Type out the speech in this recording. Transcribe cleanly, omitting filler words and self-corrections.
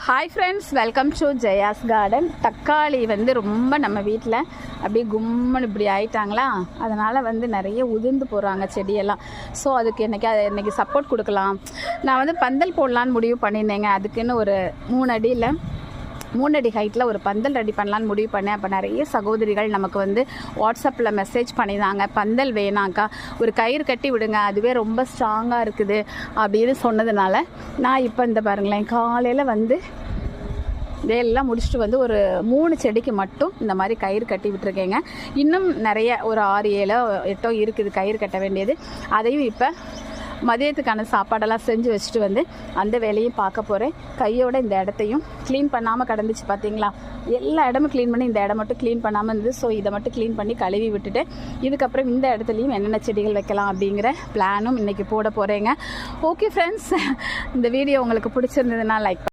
Hi friends, welcome to Jaya's garden. தக்காளி ரொம்ப நம்ம வீட்டில் அப்படியே கும்மன் இப்படி ஆயிட்டாங்களா, அதனால் நிறைய உதிர்ந்து போகிறாங்க செடியெல்லாம். ஸோ அதுக்கு இன்றைக்கி சப்போர்ட் கொடுக்கலாம். நான் பந்தல் போடலான்னு முடிவு பண்ணியிருந்தேங்க. அதுக்குன்னு ஒரு 3 அடி ஹைட்டில் ஒரு பந்தல் ரெடி பண்ணலான்னு முடிவு பண்ணேன். அப்போ நிறைய சகோதரிகள் நமக்கு வாட்ஸ்அப்பில் மெசேஜ் பண்ணிதாங்க, பந்தல் வேணாக்கா, ஒரு கயிறு கட்டி விடுங்க, அதுவே ரொம்ப ஸ்ட்ராங்காக இருக்குது அப்படின்னு சொன்னதுனால நான் இப்போ இந்த பாருங்களேன், காலையில் இதெல்லாம் முடிச்சுட்டு ஒரு 3 செடிக்கு மட்டும் இந்த மாதிரி கயிறு கட்டி விட்டுருக்கேங்க. இன்னும் நிறைய ஒரு 6, 7, 8 இருக்குது கயிறு கட்ட வேண்டியது. அதையும் இப்போ மதியத்துக்கான சாப்பாடெல்லாம் செஞ்சு வச்சுட்டு அந்த வேலையும் பார்க்க போகிறேன். கையோட இந்த இடத்தையும் க்ளீன் பண்ணாமல் கிடந்துச்சு பார்த்தீங்களா, எல்லா இடமும் க்ளீன் பண்ணி இந்த இடம் மட்டும் க்ளீன் பண்ணாமல் இருந்தது. ஸோ இதை மட்டும் க்ளீன் பண்ணி கழுவி விட்டுட்டு இதுக்கப்புறம் இந்த இடத்துலையும் என்னென்ன செடிகள் வைக்கலாம் அப்படிங்கிற பிளானும் இன்றைக்கி போட போகிறேங்க. ஓகே ஃப்ரெண்ட்ஸ், இந்த வீடியோ உங்களுக்கு பிடிச்சிருந்ததுன்னா லைக்